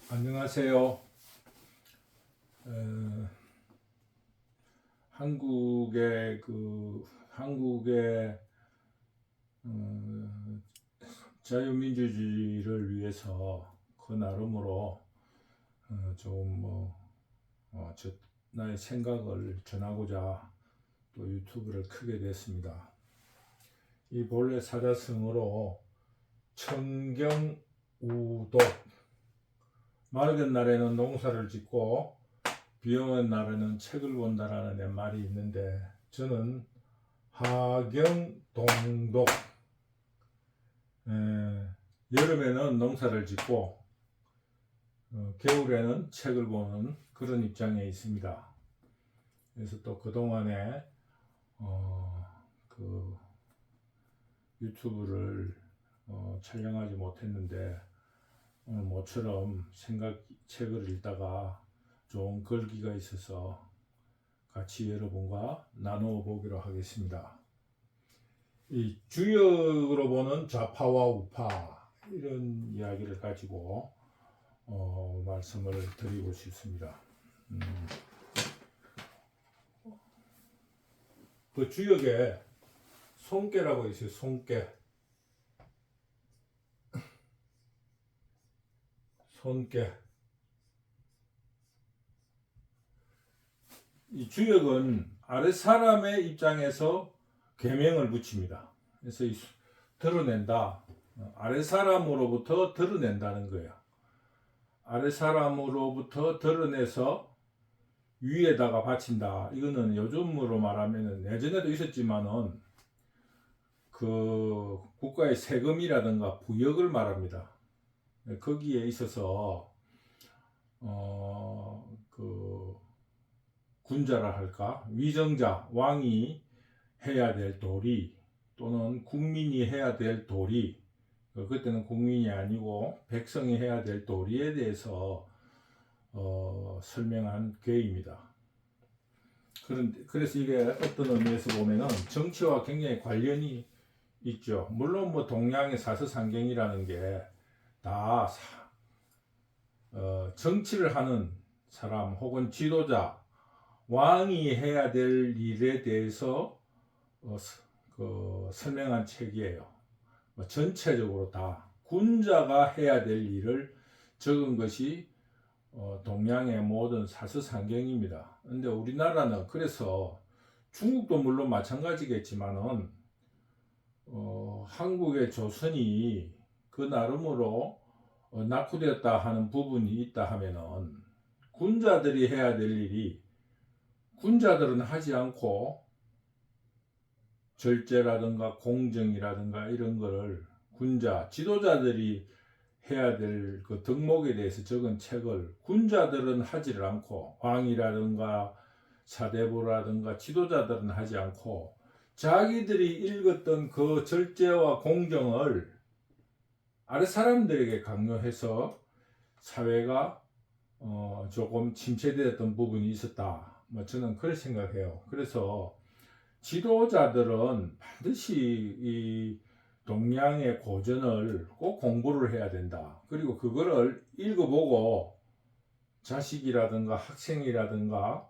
안녕하세요. 어, 한국의 어, 자유민주주의를 위해서 그 나름으로 좀 나의 생각을 전하고자 또 유튜브를 크게 됐습니다. 이 본래 사자성어로 청경우독, 맑은 날에는 농사를 짓고 비 오는 날에는 책을 본다라는 말이 있는데, 저는 하경동독, 여름에는 농사를 짓고 겨울에는 책을 보는 그런 입장에 있습니다. 그래서 또 그동안에 그 유튜브를 촬영하지 못했는데, 오늘 모처럼 책을 읽다가 좋은 글귀가 있어서 같이 여러분과 나누어 보기로 하겠습니다. 이 주역으로 보는 좌파와 우파, 이런 이야기를 가지고 말씀을 드리고 싶습니다. 그 주역에 손께라고 있어요. 손께. 이 주역은 아랫사람의 입장에서 계명을 붙입니다. 그래서 드러낸다. 아랫사람으로부터 드러낸다는 거예요. 아랫사람으로부터 드러내서 위에다가 바친다. 이거는 요즘으로 말하면 예전에도 있었지만은 그 국가의 세금이라든가 부역을 말합니다. 거기에 있어서 그 군자라 할까, 위정자, 왕이 해야 될 도리, 또는 국민이 해야 될 도리, 그때는 국민이 아니고 백성이 해야 될 도리에 대해서 설명한 괴입니다. 그래서 이게 어떤 의미에서 보면은 정치와 굉장히 관련이 있죠. 물론 뭐 동양의 사서상경이라는 게 다 정치를 하는 사람 혹은 지도자, 왕이 해야 될 일에 대해서 설명한 책이에요. 전체적으로 다 군자가 해야 될 일을 적은 것이 동양의 모든 사서상경입니다. 근데 우리나라는, 그래서 중국도 물론 마찬가지겠지만은 한국의 조선이 그 나름으로 낙후되었다 하는 부분이 있다 하면은, 군자들이 해야 될 일이 군자들은 하지 않고 절제라든가 공정이라든가 이런 거를 군자, 지도자들이 해야 될 그 덕목에 대해서 적은 책을 군자들은 하지를 않고, 왕이라든가 사대부라든가 지도자들은 하지 않고 자기들이 읽었던 그 절제와 공정을 아래 사람들에게 강요해서 사회가 조금 침체되었던 부분이 있었다. 저는 그렇게 생각해요. 그래서 지도자들은 반드시 이 동양의 고전을 꼭 공부를 해야 된다. 그리고 그거를 읽어보고 자식이라든가 학생이라든가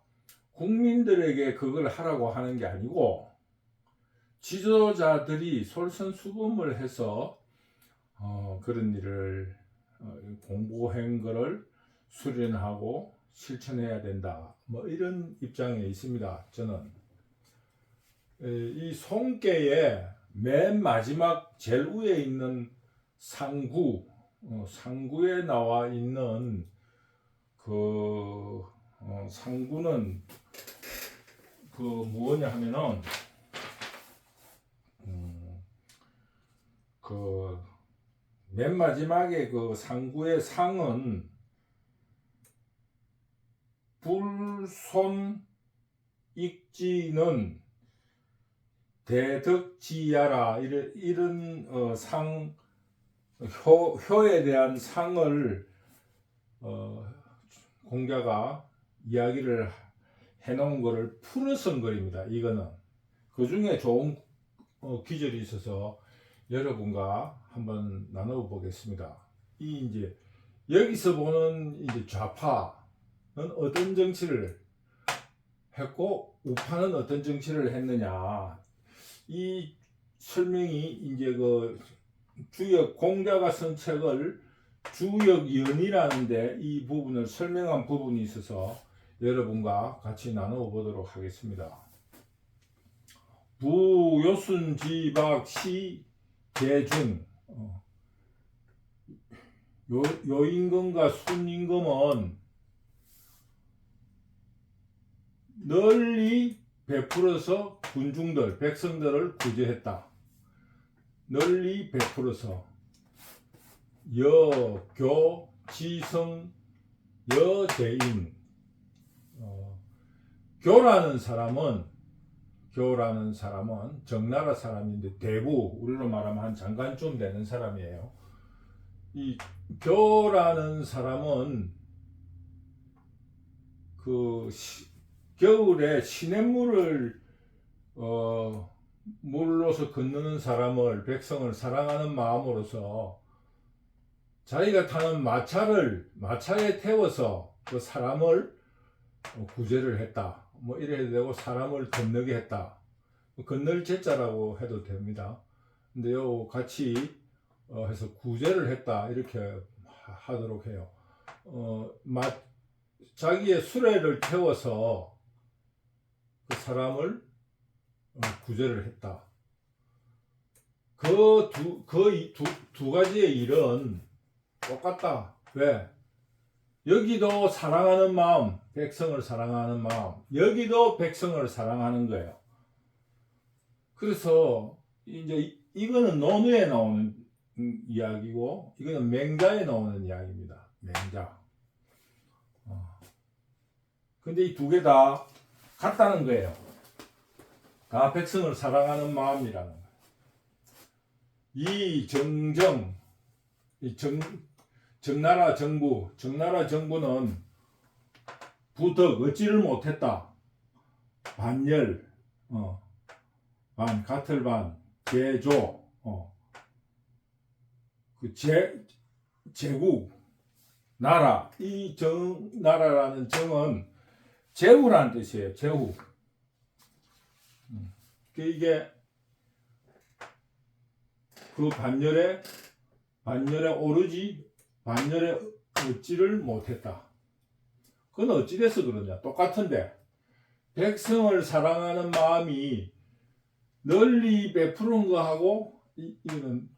국민들에게 그걸 하라고 하는 게 아니고, 지도자들이 솔선수범을 해서 그런 일을 공부한 거를 수련하고 실천해야 된다. 이런 입장에 있습니다. 저는 이 송계의 맨 마지막 제일 위에 있는 상구에 나와 있는 그 상구는 그 뭐냐 하면은 그 맨 마지막에 그 상구의 상은 불손 익지는 대덕지야라, 이런 효에 대한 상을 공자가 이야기를 해놓은 것을 풀어선 글입니다. 이거는 그 중에 좋은 기절이 있어서 여러분과 한번 나눠 보겠습니다. 이 이제 여기서 보는 이제 좌파는 어떤 정치를 했고 우파는 어떤 정치를 했느냐, 이 설명이 이제 그 주역 공자가 쓴 책을 주역연이라는데 이 부분을 설명한 부분이 있어서 여러분과 같이 나누어 보도록 하겠습니다. 부요순지박시 계중, 요임금과 순임금은 널리 베풀어서 군중들 백성들을 구제했다. 널리 베풀어서 여, 교, 지성, 여대인. 교라는 사람은 정나라 사람인데 대부 우리로 말하면 한 장관쯤 되는 사람이에요. 이 교라는 사람은 그 겨울에 시냇물을 물로서 건너는 사람을, 백성을 사랑하는 마음으로서 자기가 타는 마차에 태워서 그 사람을 구제를 했다. 뭐 이래야 되고 사람을 건너게 했다. 건널 제자라고 해도 됩니다. 근데 요 같이 해서 구제를 했다 이렇게 하도록 해요. 자기의 수레를 태워서 그 사람을 구제를 했다. 그 두 가지의 일은 똑같다. 왜? 여기도 사랑하는 마음, 백성을 사랑하는 마음, 여기도 백성을 사랑하는 거예요. 그래서 이제 이거는 논어에 나오는 이야기고 이거는 맹자에 나오는 이야기입니다. 맹자. 근데 이 두 개 다 같다는 거예요. 다 백성을 사랑하는 마음이라는 거예요. 이 정나라 정부는 부덕 얻지를 못했다. 반열, 가틀반, 제조, 제국, 나라. 이 나라라는 정은 제후라는 뜻이에요. 제후. 이게 그 반열에 오르지 반열에 얻지를 못했다. 그건 어찌 돼서 그러냐? 똑같은데 백성을 사랑하는 마음이 널리 베푸는 거하고 이거는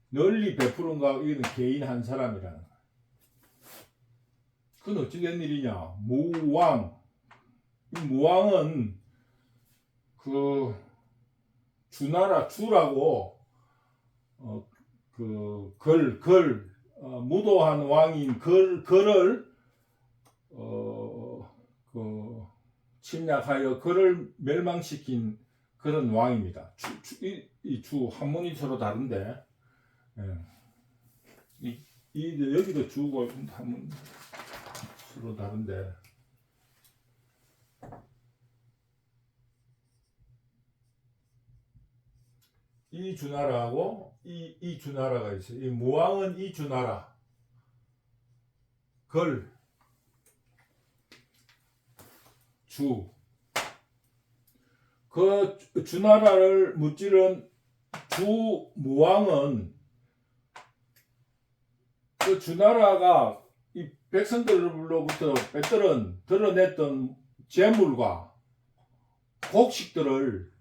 널리 베푸는 거하고 이거는 개인 한 사람이라는 거야. 그건 어찌 된 일이냐? 무왕은 그 주라고 무도한 왕인 걸을 침략하여 그를 멸망시킨 그런 왕입니다. 이 주 한문이 서로 다른데, 여기도 주고 한문 서로 다른데. 이 주나라하고 이 주나라가 있어요. 이 무왕은 이 주나라, 그 주나라를 무찌른 주무왕은 그 주나라가 이 백성들로부터 드러냈던 재물과 곡식들을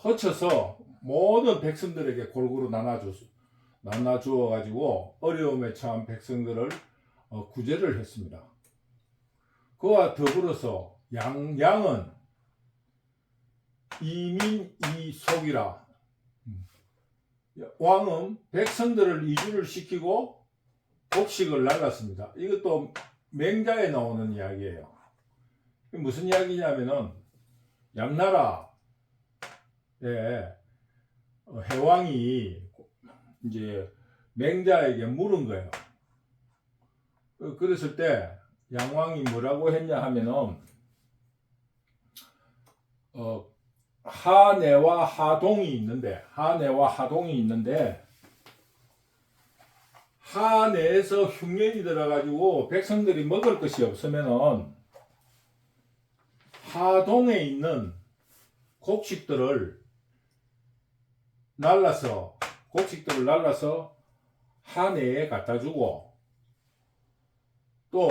흩쳐서 모든 백성들에게 골고루 나눠주어 가지고 어려움에 처한 백성들을 구제를 했습니다. 그와 더불어서 양은 이민이속이라, 왕은 백성들을 이주를 시키고 곡식을 날랐습니다. 이것도 맹자에 나오는 이야기예요. 무슨 이야기냐면은 양나라의 해왕이 이제 맹자에게 물은 거예요. 그랬을 때 양왕이 뭐라고 했냐 하면은 하내와 하동이 있는데 하 내에서 흉년이 들어가지고 백성들이 먹을 것이 없으면은 하동에 있는 곡식들을 날라서 하내에 갖다 주고, 또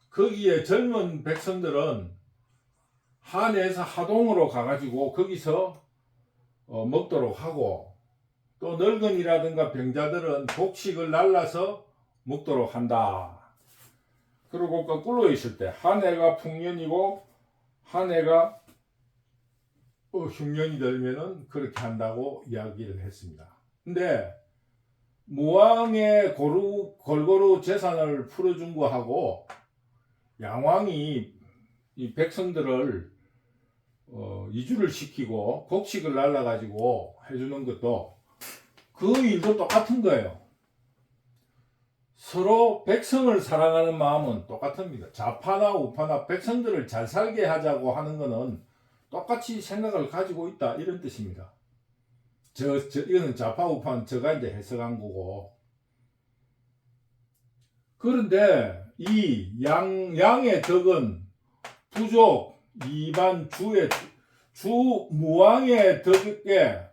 거기에 젊은 백성들은 하내에서 하동으로 가가지고 거기서 먹도록 하고, 또 늙은이라든가 병자들은 곡식을 날라서 먹도록 한다. 그리고 거꾸로 있을 때 하내가 풍년이고 하내가 흉년이 들면은 그렇게 한다고 이야기를 했습니다. 근데 무왕의 골고루 재산을 풀어준 거하고 양왕이 이 백성들을 이주를 시키고 곡식을 날라가지고 해주는 것도 그 일도 똑같은 거예요. 서로 백성을 사랑하는 마음은 똑같습니다. 좌파나 우파나 백성들을 잘 살게 하자고 하는 것은 똑같이 생각을 가지고 있다, 이런 뜻입니다. 이거는 좌파 우파는 제가 이제 해석한 거고. 그런데 이 양의 덕은 부족 이반 주 무왕의 덕에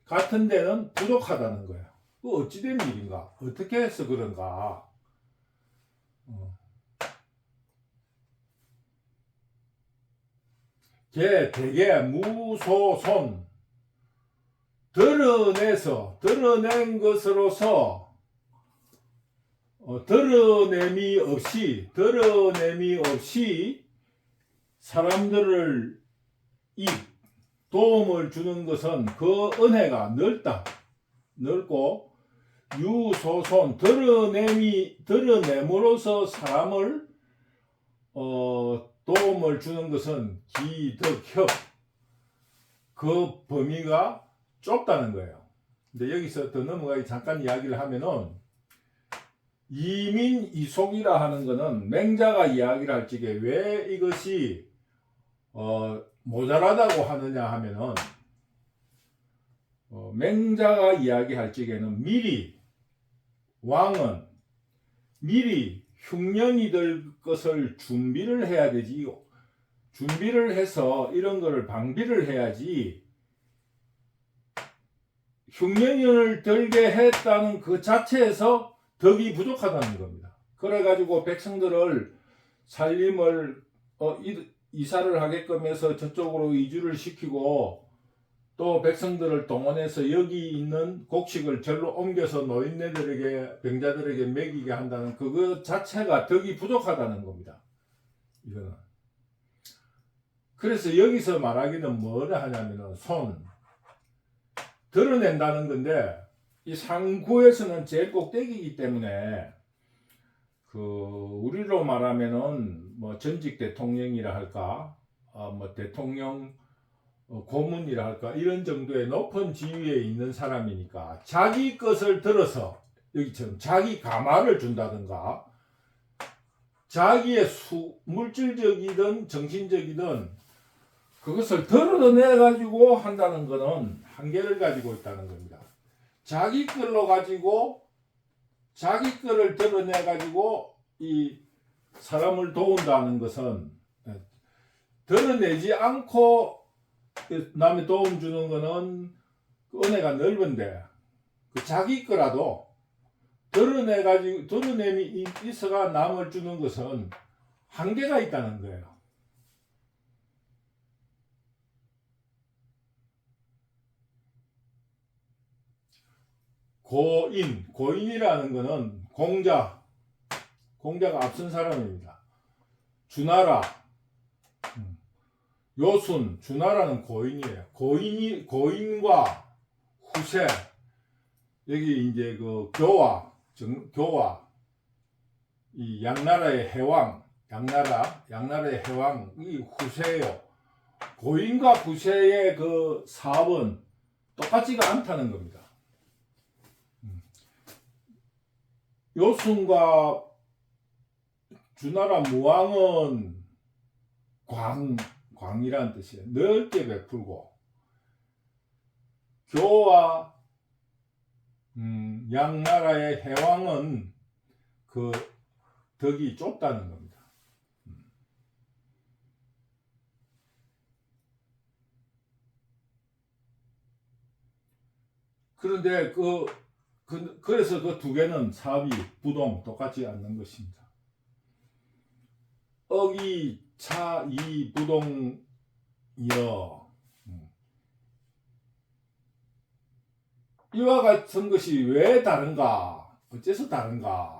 같은 데는 부족하다는 거예요. 그 어찌된 일인가? 어떻게 해서 그런가? 대개 무소손, 드러낸 것으로서 드러냄이 없이 사람들을 도움을 주는 것은 그 은혜가 넓고, 유소손, 드러냄으로써 사람을 도움을 주는 것은 기덕협, 그 범위가 좁다는 거예요. 근데 여기서 더 넘어가기 잠깐 이야기를 하면은, 이민이속이라 하는 것은 맹자가 이야기를 할 적에 왜 이것이 모자라다고 하느냐 하면은, 맹자가 이야기할 적에는 왕은 미리 흉년이 될 것을 준비를 해야 되지요. 준비를 해서 이런 거를 방비를 해야지, 흉년을 들게 했다는 그 자체에서 덕이 부족하다는 겁니다. 그래가지고 백성들을 살림을 이사를 하게끔 해서 저쪽으로 이주를 시키고, 또 백성들을 동원해서 여기 있는 곡식을 절로 옮겨서 노인네들에게 병자들에게 먹이게 한다는 그거 자체가 덕이 부족하다는 겁니다. 이거는. 그래서 여기서 말하기는 뭐라 하냐면은 드러낸다는 건데, 이 상구에서는 제일 꼭대기이기 때문에 우리로 말하면은 뭐 전직 대통령이라 할까, 뭐 대통령 고문이라 할까, 이런 정도의 높은 지위에 있는 사람이니까 자기 것을 들어서 여기처럼 자기 가마를 준다든가, 자기의 물질적이든 정신적이든 그것을 드러내 가지고 한다는 것은 한계를 가지고 있다는 겁니다. 자기 걸로 가지고 자기 거를 드러내 가지고 이 사람을 도운다는 것은, 드러내지 않고 남의 도움 주는 거는 은혜가 넓은데, 그 자기 거라도 드러냄이 있어가 남을 주는 것은 한계가 있다는 거예요. 고인이라는 것은 공자가 앞선 사람입니다. 주나라, 요순, 주나라는 고인이에요. 고인과 후세, 여기 이제 그 교화, 이 양나라의 해왕, 양나라의 해왕이 후세예요. 고인과 후세의 그 사업은 똑같지가 않다는 겁니다. 요순과 주나라 무왕은 광이라는 뜻이에요. 넓게 베풀고, 교와 양 나라의 해왕은 그 덕이 좁다는 겁니다. 그런데 그래서 그 두 개는 사비, 부동 똑같지 않는 것입니다. 어기, 차, 이, 부동이여. 이와 같은 것이 왜 다른가? 어째서 다른가?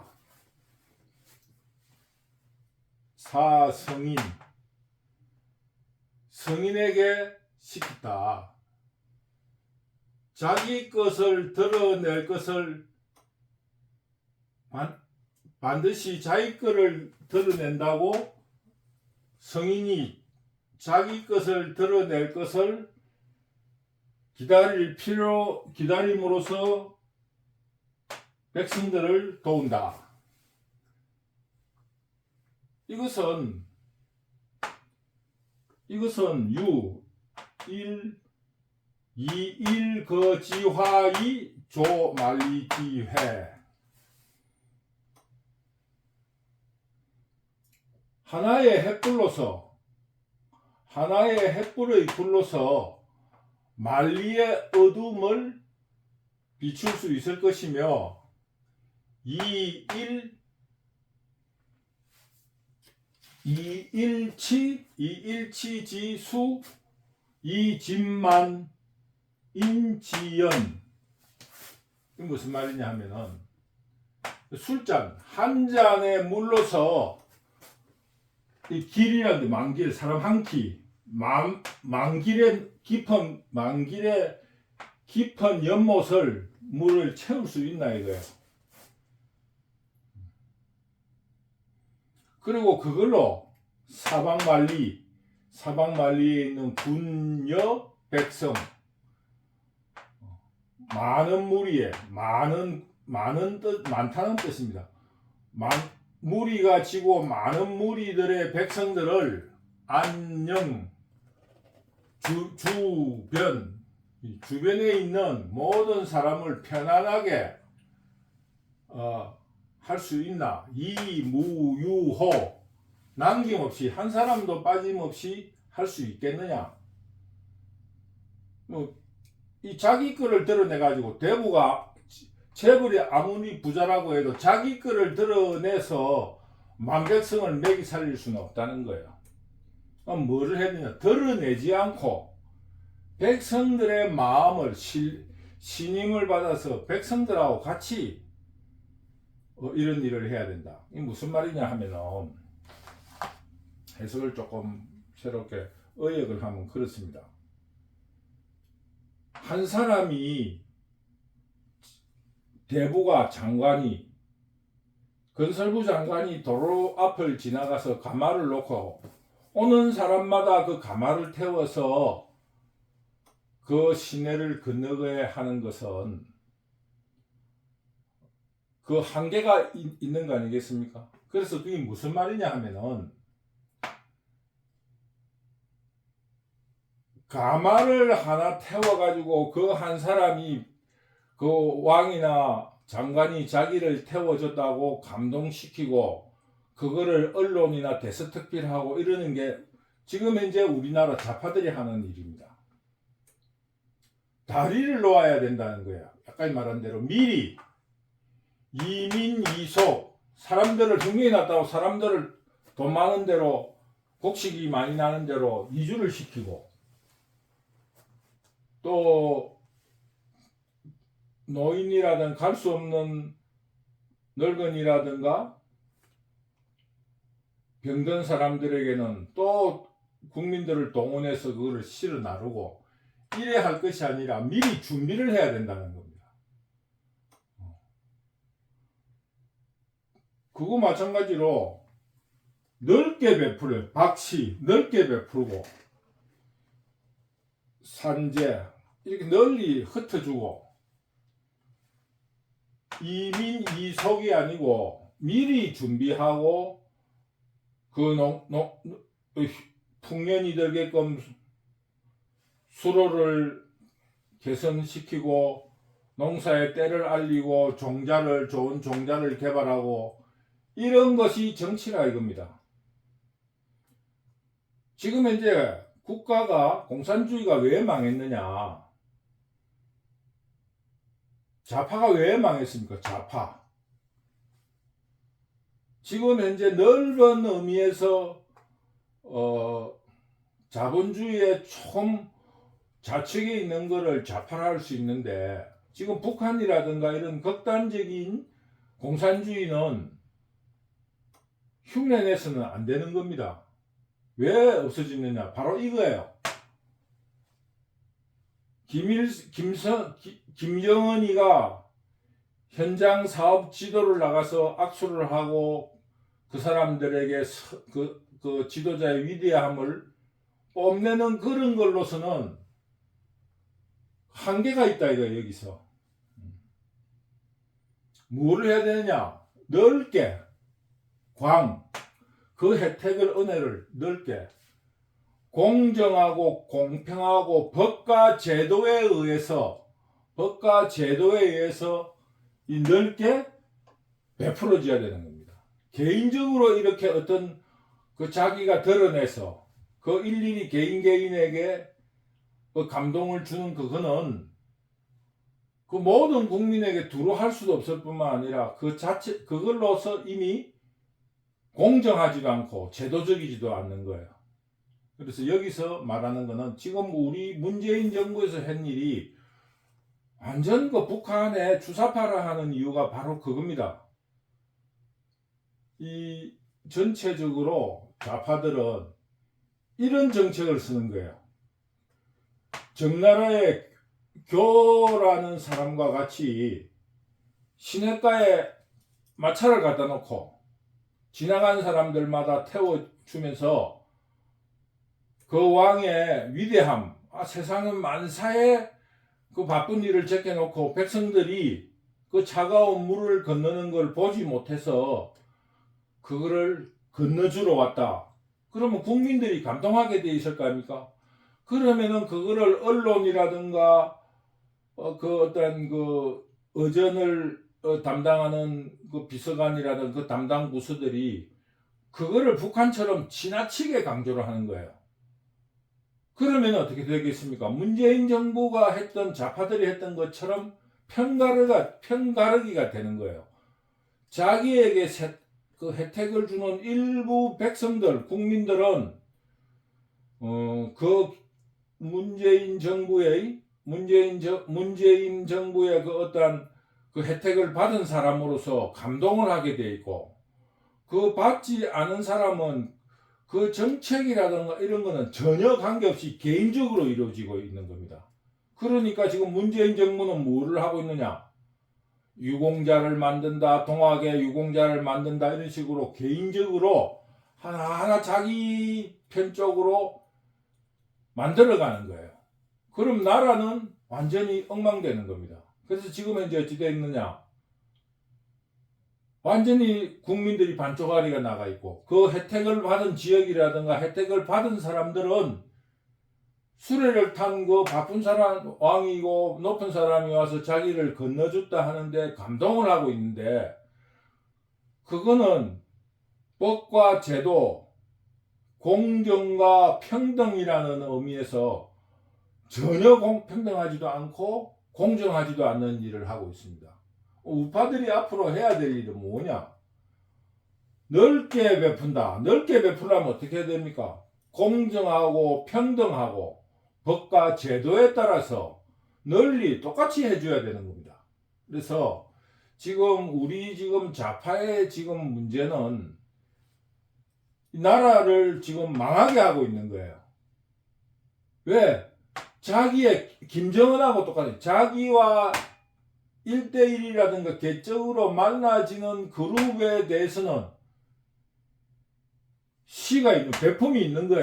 성인에게 시켰다. 자기 것을 드러낼 것을 반드시 자기 것을 드러낸다고 성인이 자기 것을 드러낼 것을 기다림으로써 백성들을 도운다. 이것은 이일거지화의 조말리지회 하나의 횃불의 불로서 만리의 어둠을 비출 수 있을 것이며 이일치지수 이진만 인지연. 이게 무슨 말이냐 하면은 술잔 한 잔에 물러서 이 길이라는 게 만길, 사람 한 키, 만길의 깊은 연못을 물을 채울 수 있나 이거예요. 그리고 그걸로 사방만리에 있는 군여 백성 많은 무리에 많다는 뜻입니다. 무리가 지고 많은 무리들의 백성들을 안녕 주변에 있는 모든 사람을 편안하게 할 수 있나? 이무유호 남김없이 한 사람도 빠짐없이 할 수 있겠느냐? 이 자기 거를 드러내 가지고 대부가 재벌이 아무리 부자라고 해도 자기 거를 드러내서 만백성을 먹이 살릴 수는 없다는 거예요. 그럼 뭐를 해야 되냐? 드러내지 않고 백성들의 마음을 신임을 받아서 백성들하고 같이 이런 일을 해야 된다. 이게 무슨 말이냐 하면은 해석을 조금 새롭게 의역을 하면 그렇습니다. 한 사람이 대부가 장관이 건설부 장관이 도로 앞을 지나가서 가마를 놓고 오는 사람마다 그 가마를 태워서 그 시내를 건너가야 하는 것은 그 한계가 있는 거 아니겠습니까? 그래서 그게 무슨 말이냐 하면은 가마를 하나 태워가지고 그 한 사람이 그 왕이나 장관이 자기를 태워줬다고 감동시키고 그거를 언론이나 대서특필하고 이러는 게 지금 현재 우리나라 좌파들이 하는 일입니다. 다리를 놓아야 된다는 거야. 아까 말한 대로 미리 이민이속 사람들을 흥행이 났다고 사람들을 돈 많은 대로 곡식이 많이 나는 대로 이주를 시키고 또 노인이라든 갈 수 없는 늙은이라든가 병든 사람들에게는 또 국민들을 동원해서 그거를 실어 나르고 이래 할 것이 아니라 미리 준비를 해야 된다는 겁니다. 그거 마찬가지로 넓게 베풀어요. 박씨 넓게 베풀고 산재 이렇게 널리 흩어주고 이민이속이 아니고 미리 준비하고 그 풍년이 들게끔 수로를 개선시키고 농사의 때를 알리고 좋은 종자를 개발하고 이런 것이 정치라 이겁니다. 지금 현재 국가가 공산주의가 왜 망했느냐? 좌파가 왜 망했습니까? 좌파. 지금 현재 넓은 의미에서 자본주의의 총 좌측에 있는 것을 좌파라 할 수 있는데 지금 북한이라든가 이런 극단적인 공산주의는 흉내내서는 안 되는 겁니다. 왜 없어지느냐? 바로 이거예요. 김정은이가 현장 사업 지도를 나가서 악수를 하고 그 사람들에게 그 지도자의 위대함을 뽐내는 그런 걸로서는 한계가 있다 이거 여기서. 뭐를 해야 되느냐? 넓게 그 혜택을 은혜를 넓게 공정하고 공평하고 법과 제도에 의해서 이 넓게 베풀어져야 되는 겁니다. 개인적으로 이렇게 어떤 그 자기가 드러내서 그 일일이 개인에게 그 감동을 주는 그거는 그 모든 국민에게 두루 할 수도 없을 뿐만 아니라 그걸로서 이미 공정하지도 않고 제도적이지도 않는 거예요. 그래서 여기서 말하는 거는 지금 우리 문재인 정부에서 한 일이 완전 그 북한에 주사파라 하는 이유가 바로 그겁니다. 이 전체적으로 좌파들은 이런 정책을 쓰는 거예요. 정나라의 교라는 사람과 같이 시냇가에 마차를 갖다 놓고 지나간 사람들마다 태워주면서 그 왕의 위대함, 세상은 만사에 그 바쁜 일을 제껴놓고 백성들이 그 차가운 물을 건너는 걸 보지 못해서 그거를 건너주러 왔다. 그러면 국민들이 감동하게 돼 있을 거 아닙니까? 그러면은 그거를 언론이라든가 그 어떤 그 의전을 담당하는 그 비서관이라든 그 담당 부서들이 그거를 북한처럼 지나치게 강조를 하는 거예요. 그러면 어떻게 되겠습니까? 문재인 정부가 했던 좌파들이 했던 것처럼 편가르기가 되는 거예요. 자기에게 그 혜택을 주는 일부 백성들, 국민들은 그 문재인 정부의 그 어떤 그 혜택을 받은 사람으로서 감동을 하게 돼 있고, 그 받지 않은 사람은 그 정책이라든가 이런 거는 전혀 관계없이 개인적으로 이루어지고 있는 겁니다. 그러니까 지금 문재인 정부는 뭐를 하고 있느냐? 유공자를 만든다, 동학의 유공자를 만든다, 이런 식으로 개인적으로 하나하나 자기 편적으로 만들어가는 거예요. 그럼 나라는 완전히 엉망되는 겁니다. 그래서 지금 현재 어찌 되어 있느냐? 완전히 국민들이 반쪽아리가 나가 있고, 그 혜택을 받은 지역이라든가 혜택을 받은 사람들은 수레를 탄 그 바쁜 사람, 왕이고 높은 사람이 와서 자기를 건너줬다 하는데 감동을 하고 있는데, 그거는 법과 제도, 공정과 평등이라는 의미에서 전혀 평등하지도 않고 공정하지도 않는 일을 하고 있습니다. 우파들이 앞으로 해야 될 일은 뭐냐? 넓게 베푼다. 넓게 베풀려면 어떻게 해야 됩니까? 공정하고 평등하고 법과 제도에 따라서 널리 똑같이 해줘야 되는 겁니다. 그래서 우리 좌파의 문제는 나라를 지금 망하게 하고 있는 거예요. 왜? 김정은하고 똑같아요. 자기와 1대1이라든가 개적으로 만나지는 그룹에 대해서는 배품이 있는 거예요.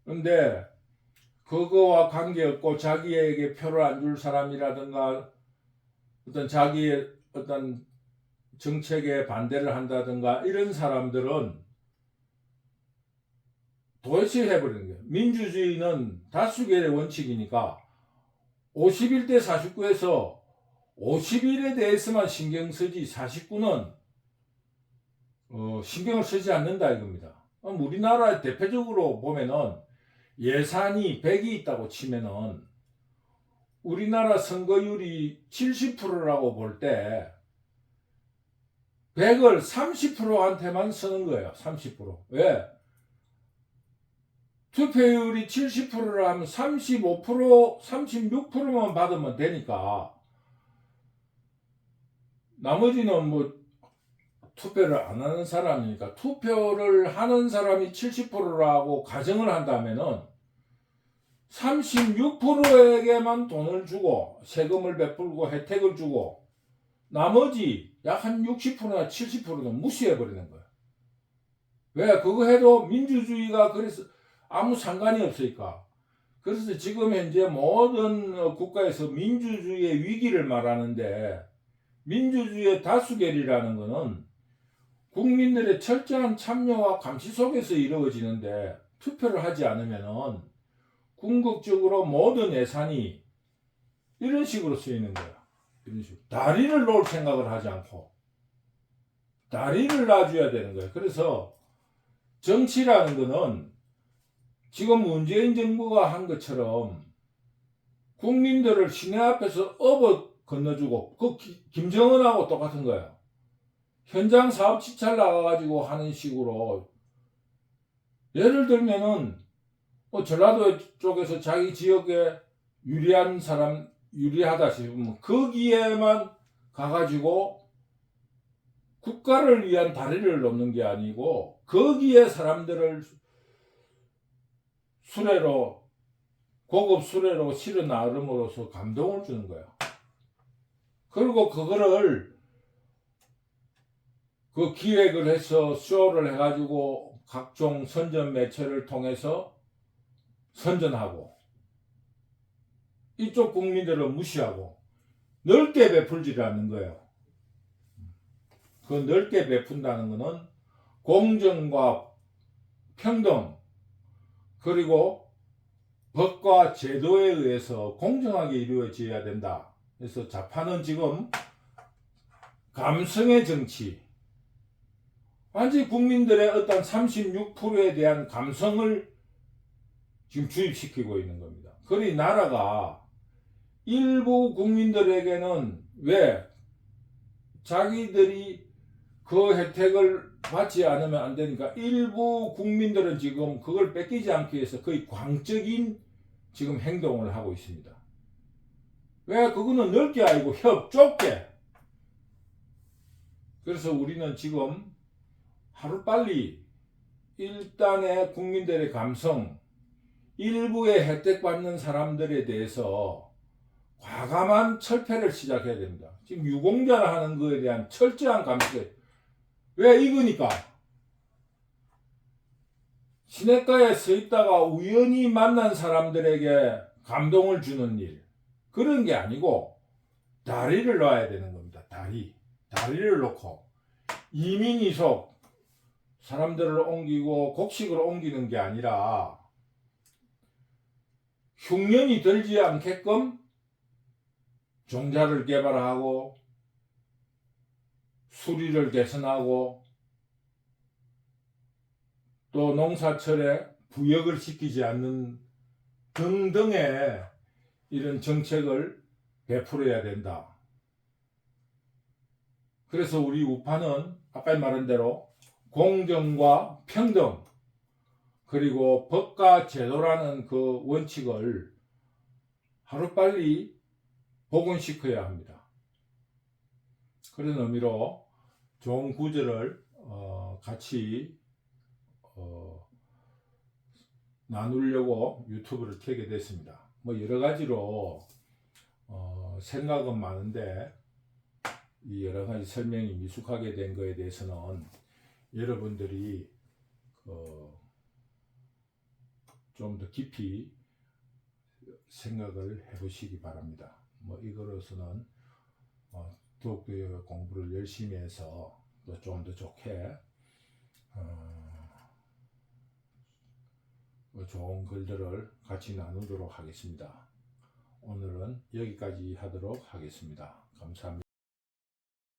그런데 그거와 관계없고 자기에게 표를 안 줄 사람이라든가 어떤 자기의 어떤 정책에 반대를 한다든가 이런 사람들은 도외시 해버리는 거예요. 민주주의는 다수결의 원칙이니까 51대 49에서 51에 대해서만 신경 쓰지 49는 신경을 쓰지 않는다 이겁니다. 우리나라 대표적으로 보면은 예산이 100이 있다고 치면은 우리나라 선거율이 70%라고 볼 때 100을 30%한테만 쓰는 거예요. 30%. 왜? 투표율이 70%라 하면 35%, 36%만 받으면 되니까 나머지는 뭐 투표를 안 하는 사람이니까 투표를 하는 사람이 70%라고 가정을 한다면은 36%에게만 돈을 주고 세금을 베풀고 혜택을 주고 나머지 약 한 60%나 70%는 무시해버리는 거예요. 왜? 그거 해도 민주주의가 그래서 아무 상관이 없으니까. 그래서 지금 현재 모든 국가에서 민주주의의 위기를 말하는데 민주주의의 다수결이라는 것은 국민들의 철저한 참여와 감시 속에서 이루어지는데 투표를 하지 않으면은 궁극적으로 모든 예산이 이런 식으로 쓰이는 거야. 이런 식으로. 다리를 놓을 생각을 하지 않고 다리를 놔줘야 되는 거예요. 그래서 정치라는 거는 지금 문재인 정부가 한 것처럼 국민들을 시내 앞에서 업어 건너주고 그 김정은하고 똑같은 거예요. 현장 사업 지찰 나가가지고 하는 식으로 예를 들면은 전라도 쪽에서 자기 지역에 유리한 사람 유리하다 싶으면 거기에만 가가지고 국가를 위한 다리를 놓는 게 아니고 거기에 사람들을 수레로 고급 수레로 실어 나름으로써 감동을 주는 거예요. 그리고 그거를 그 기획을 해서 쇼를 해가지고 각종 선전 매체를 통해서 선전하고 이쪽 국민들을 무시하고 넓게 베풀지 않는 거예요. 그 넓게 베푼다는 것은 공정과 평등 그리고 법과 제도에 의해서 공정하게 이루어져야 된다. 그래서 좌파는 지금 감성의 정치 완전히 국민들의 어떤 36%에 대한 감성을 지금 주입시키고 있는 겁니다. 그러니 나라가 일부 국민들에게는 왜 자기들이 그 혜택을 받지 않으면 안 되니까 일부 국민들은 지금 그걸 뺏기지 않기 위해서 거의 광적인 지금 행동을 하고 있습니다. 왜? 그거는 넓게 아니고 좁게. 그래서 우리는 지금 하루빨리 일단의 국민들의 감성, 일부의 혜택 받는 사람들에 대해서 과감한 철폐를 시작해야 됩니다. 지금 유공자라 하는 것에 대한 철저한 감시. 왜 이거니까? 시냇가에 서 있다가 우연히 만난 사람들에게 감동을 주는 일. 그런 게 아니고 다리를 놔야 되는 겁니다. 다리를 놓고 이민 이속 사람들을 옮기고 곡식을 옮기는 게 아니라 흉년이 들지 않게끔 종자를 개발하고 수리를 개선하고 또 농사철에 부역을 시키지 않는 등등의 이런 정책을 베풀어야 된다. 그래서 우리 우파는 아까 말한 대로 공정과 평등 그리고 법과 제도라는 그 원칙을 하루빨리 복원시켜야 합니다. 그런 의미로 좋은 구절을 같이 나누려고 유튜브를 켜게 됐습니다. 뭐 여러 가지로 생각은 많은데 이 여러 가지 설명이 미숙하게 된 거에 대해서는 여러분들이 좀 더 깊이 생각을 해보시기 바랍니다. 뭐 이거로서는 더욱더 공부를 열심히 해서 좀 더 좋게 좋은 글들을 같이 나누도록 하겠습니다. 오늘은 여기까지 하도록 하겠습니다. 감사합니다.